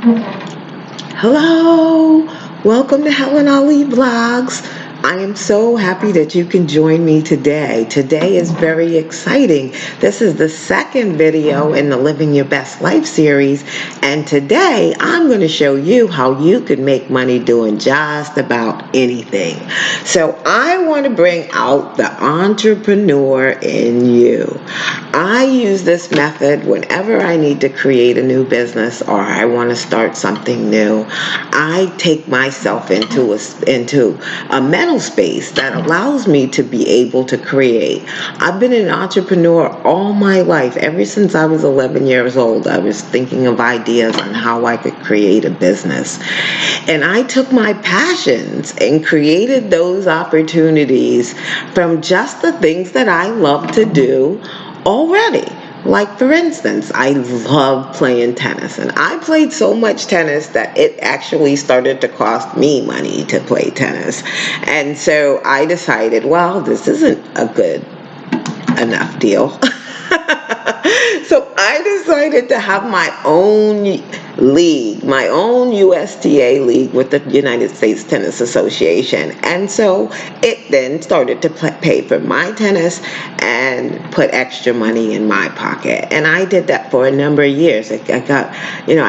Hello, welcome to Helen Alli Vlogs. I am so happy that you can join me today. Today is very exciting. This is the second video in the Living Your Best Life series, and today I'm going to show you how you can make money doing just about anything. So I want to bring out the entrepreneur in you. I use this method whenever I need to create a new business or I want to start something new. I take myself into a mental space that allows me to be able to create. I've been an entrepreneur all my life. Ever since I was 11 years old, I was thinking of ideas on how I could create a business. And I took my passions and created those opportunities from just the things that I love to do already. Like, for instance, I love playing tennis, and I played so much tennis that it actually started to cost me money to play tennis. And so I decided, well, this isn't a good enough deal. So I decided to have my own league, my own USTA league with the United States Tennis Association. And so it then started to pay for my tennis and put extra money in my pocket. And I did that for a number of years. I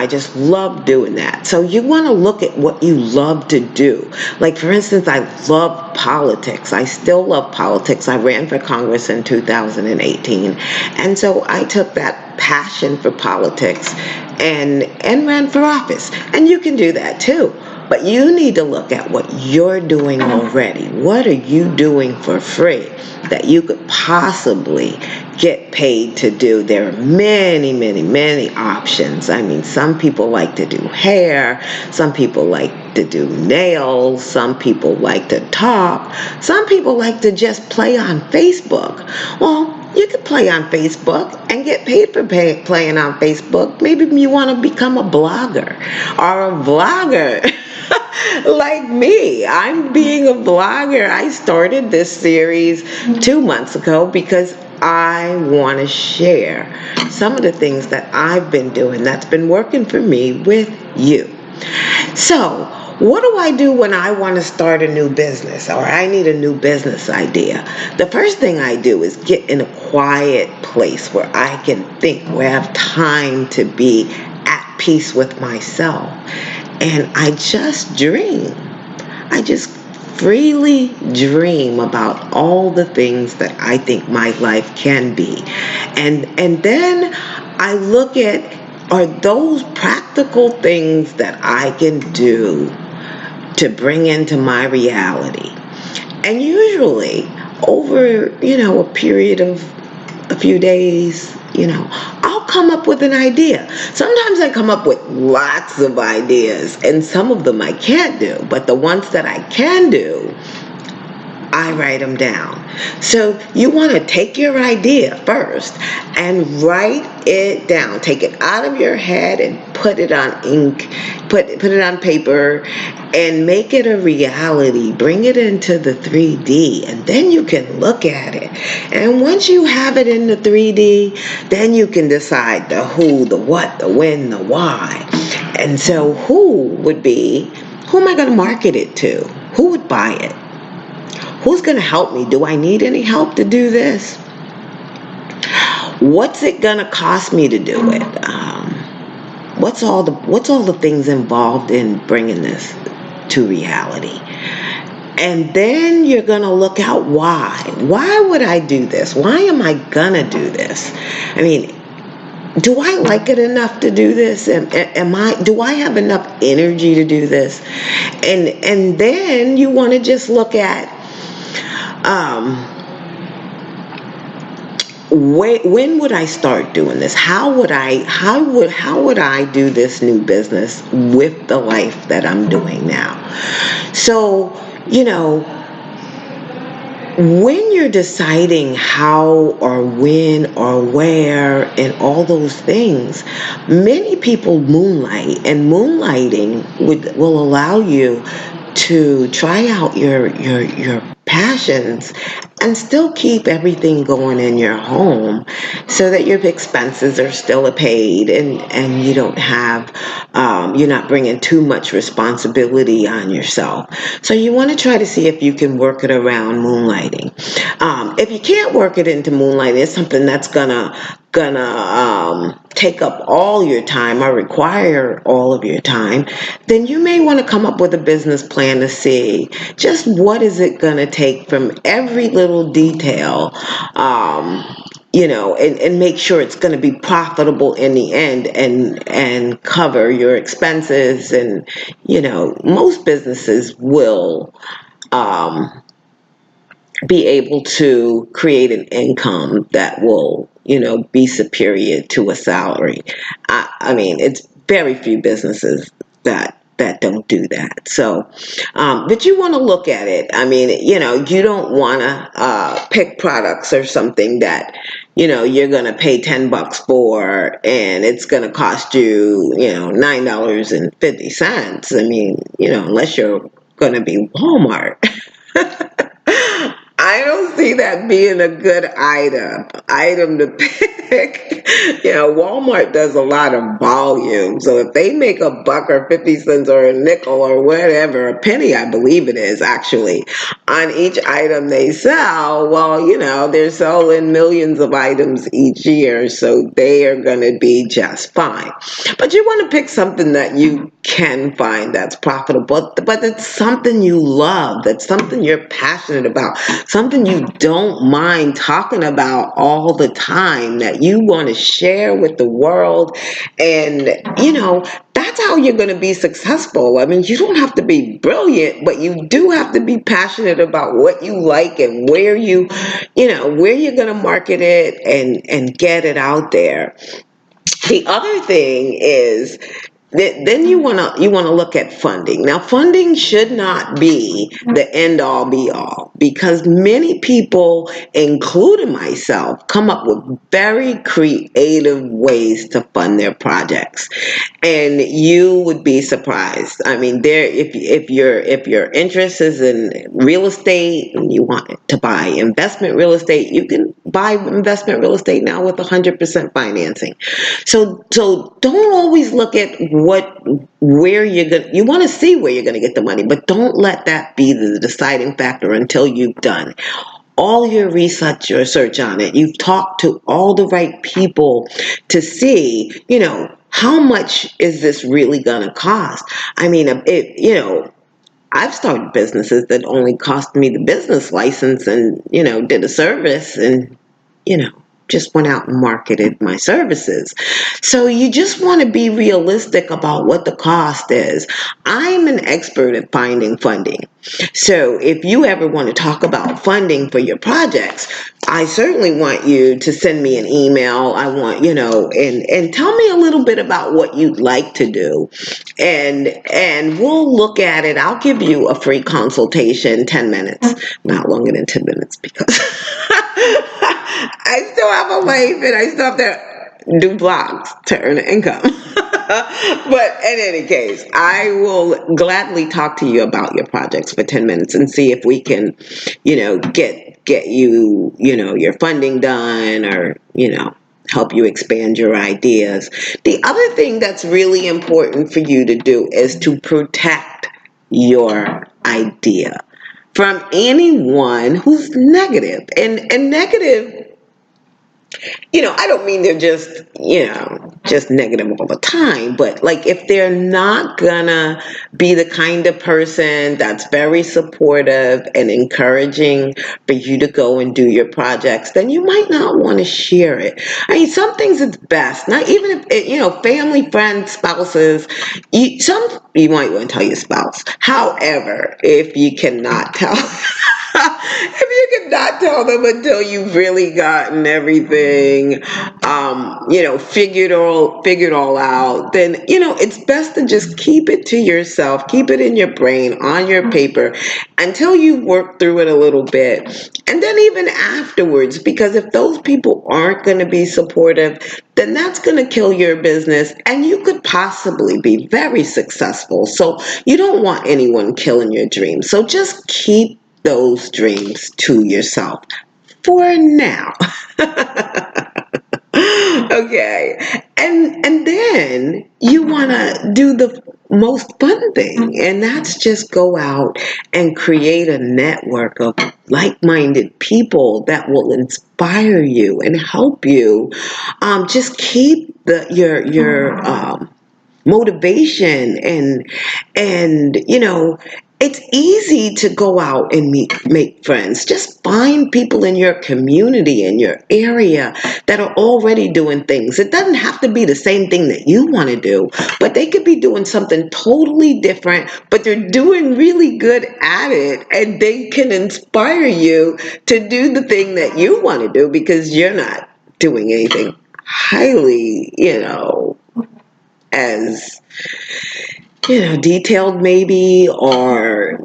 just love doing that. So you want to look at what you love to do. Like, for instance, I love politics. I still love politics. I ran for Congress in 2018. And so I took that passion for politics and ran for office. And you can do that too. But you need to look at what you're doing already. What are you doing for free that you could possibly get paid to do? There are many, many, many options. I mean, some people like to do hair. Some people like to do nails. Some people like to talk. Some people like to just play on Facebook. Well, you could play on Facebook and get paid for playing on Facebook. Maybe you want to become a blogger or a vlogger. Like me, I'm being a vlogger. I started this series 2 months ago because I want to share some of the things that I've been doing that's been working for me with you. So, what do I do when I want to start a new business or I need a new business idea? The first thing I do is get in a quiet place where I can think, where I have time to be at peace with myself. And I just dream. I just freely dream about all the things that I think my life can be. And then I look at, are those practical things that I can do to bring into my reality? And usually over, a period of a few days, I'll come up with an idea. Sometimes I come up with lots of ideas, and some of them I can't do, but the ones that I can do, I write them down. So you want to take your idea first and write it down. Take it out of your head and put it on ink, put it on paper, and make it a reality. Bring it into the 3D, and then you can look at it. And once you have it in the 3D, then you can decide the who, the what, the when, the why. And so who am I going to market it to? Who would buy it? Who's going to help me? Do I need any help to do this? What's it going to cost me to do it? What's all the things involved in bringing this to reality? And then you're going to look out why. Why would I do this? Why am I going to do this? I mean, do I like it enough to do this? Do I have enough energy to do this? And then you want to just look at when would I start doing this? How would I do this new business with the life that I'm doing now? So, when you're deciding how or when or where and all those things, many people moonlight, and moonlighting will allow you to try out your passions and still keep everything going in your home so that your expenses are still paid and you don't have You're not bringing too much responsibility on yourself. So you want to try to see if you can work it around moonlighting. If you can't work it into moonlighting, it's something that's gonna take up all your time or require all of your time, then you may want to come up with a business plan to see just what is it going to take from every little detail, and make sure it's going to be profitable in the end, and cover your expenses. And most businesses will be able to create an income that will, be superior to a salary. I mean, it's very few businesses that don't do that. So, but you want to look at it. I mean, you don't want to pick products or something that, you're going to pay $10 for, and it's going to cost you, $9.50. I mean, unless you're going to be Walmart. I don't see that being a good item to pick. Walmart does a lot of volume. So if they make a buck or 50 cents or a nickel or whatever, a penny, I believe it is actually, on each item they sell, well, they're selling millions of items each year, so they are going to be just fine. But you want to pick something that you can find that's profitable, but it's something you love, that's something you're passionate about, something you don't mind talking about all the time, that you want to share with the world. And that's how you're going to be successful. I mean, you don't have to be brilliant, but you do have to be passionate about what you like and where you're going to market it and get it out there. The other thing is, then you want to look at funding. Now, funding should not be the end all be all, because many people, including myself, come up with very creative ways to fund their projects, and you would be surprised. I mean, if your interest is in real estate and you want to buy investment real estate, you can buy investment real estate now with 100% financing. So don't always look at where you want to see where you're going to get the money, but don't let that be the deciding factor until you've done all your research on it. You've talked to all the right people to see, how much is this really going to cost? I mean, I've started businesses that only cost me the business license and, did a service and, just went out and marketed my services. So you just want to be realistic about what the cost is. I'm an expert at finding funding. So if you ever want to talk about funding for your projects, I certainly want you to send me an email. I want, and tell me a little bit about what you'd like to do. And we'll look at it. I'll give you a free consultation, 10 minutes, not longer than 10 minutes, because I still have a life and I still have to do vlogs to earn an income. But in any case, I will gladly talk to you about your projects for 10 minutes and see if we can, get you, your funding done, or, help you expand your ideas. The other thing that's really important for you to do is to protect your idea from anyone who's negative. And negative, I don't mean they're just negative all the time, but like if they're not gonna be the kind of person that's very supportive and encouraging for you to go and do your projects, then you might not want to share it. I mean, some things it's best, not even if family, friends, spouses, you might want to tell your spouse. However, if you cannot tell if you cannot tell them until you've really gotten everything, figured all out, then, it's best to just keep it to yourself, keep it in your brain, on your paper, until you work through it a little bit. And then even afterwards, because if those people aren't going to be supportive, then that's going to kill your business, and you could possibly be very successful. So you don't want anyone killing your dreams. So just keep those dreams to yourself for now. Okay. And then you want to do the most fun thing, and that's just go out and create a network of like-minded people that will inspire you and help you just keep your motivation. And it's easy to go out and make friends. Just find people in your community, in your area, that are already doing things. It doesn't have to be the same thing that you want to do, but they could be doing something totally different, but they're doing really good at it, and they can inspire you to do the thing that you want to do because you're not doing anything highly, as detailed maybe, or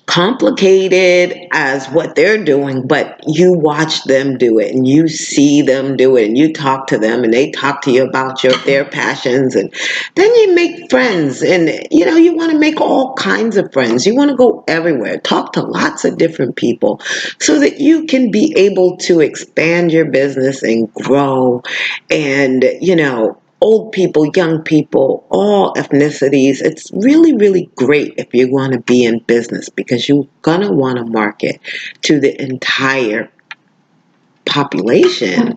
complicated as what they're doing, but you watch them do it and you see them do it and you talk to them and they talk to you about their passions, and then you make friends. And you want to make all kinds of friends. You want to go everywhere, talk to lots of different people so that you can be able to expand your business and grow. And old people, young people, all ethnicities. It's really, really great if you want to be in business, because you're going to want to market to the entire population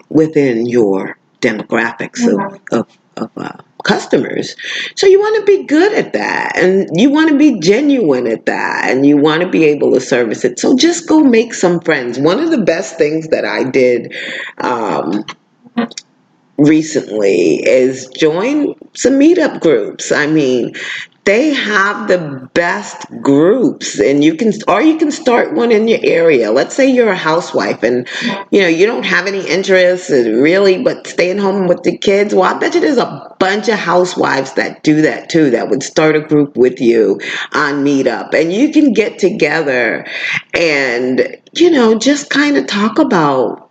within your demographics of customers. So you want to be good at that, and you want to be genuine at that, and you want to be able to service it. So just go make some friends. One of the best things that I did recently is join some meetup groups. I mean, they have the best groups, and you can start one in your area. Let's say you're a housewife and you don't have any interest really but staying home with the kids. Well, I bet you there's a bunch of housewives that do that too, that would start a group with you on Meetup, and you can get together and just kind of talk about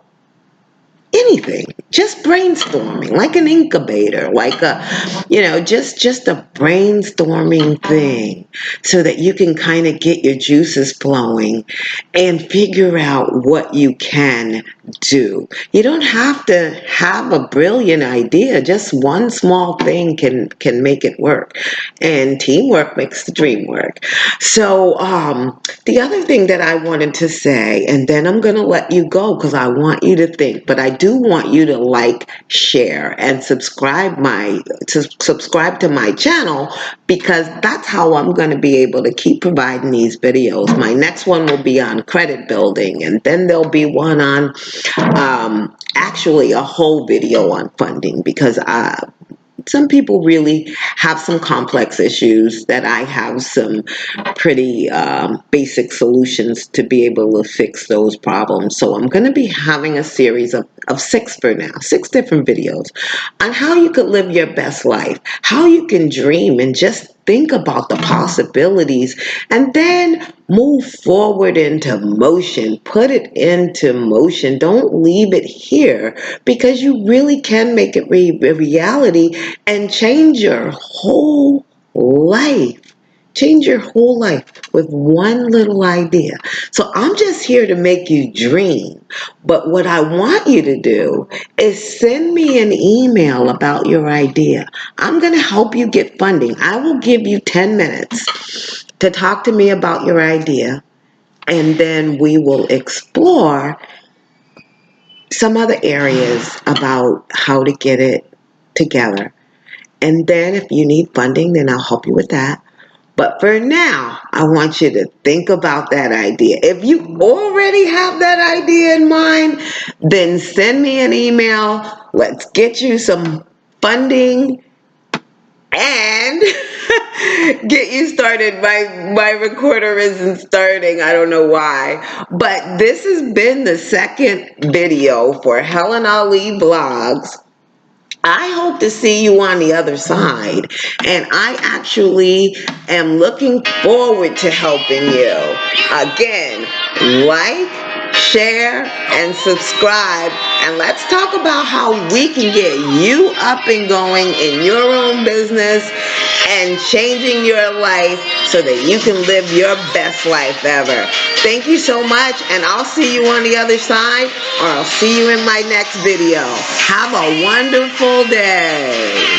anything, just brainstorming, like an incubator, like just a brainstorming thing, so that you can kind of get your juices flowing and figure out what you can do. You don't have to have a brilliant idea. Just one small thing can make it work, and teamwork makes the dream work. So the other thing that I wanted to say, and then I'm going to let you go because I want you to think, but I do want you to like, share, and subscribe to my channel, because that's how I'm going to be able to keep providing these videos. My next one will be on credit building, and then there'll be one on actually a whole video on funding, because some people really have some complex issues that I have some pretty basic solutions to be able to fix those problems. So I'm going to be having a series of 6 for now, 6 different videos on how you could live your best life, how you can dream and just think about the possibilities, and then move forward into motion. Put it into motion. Don't leave it here, because you really can make it a reality and change your whole life. Change your whole life with one little idea. So I'm just here to make you dream. But what I want you to do is send me an email about your idea. I'm going to help you get funding. I will give you 10 minutes to talk to me about your idea, and then we will explore some other areas about how to get it together. And then if you need funding, then I'll help you with that. But for now, I want you to think about that idea. If you already have that idea in mind, then send me an email. Let's get you some funding and get you started. My recorder isn't starting. I don't know why. But this has been the second video for Helen Alli Vlogs. I hope to see you on the other side, and I actually am looking forward to helping you. Again, like, share, and subscribe. And let's talk about how we can get you up and going in your own business and changing your life so that you can live your best life ever. Thank you so much, and I'll see you on the other side, or I'll see you in my next video. Have a wonderful day.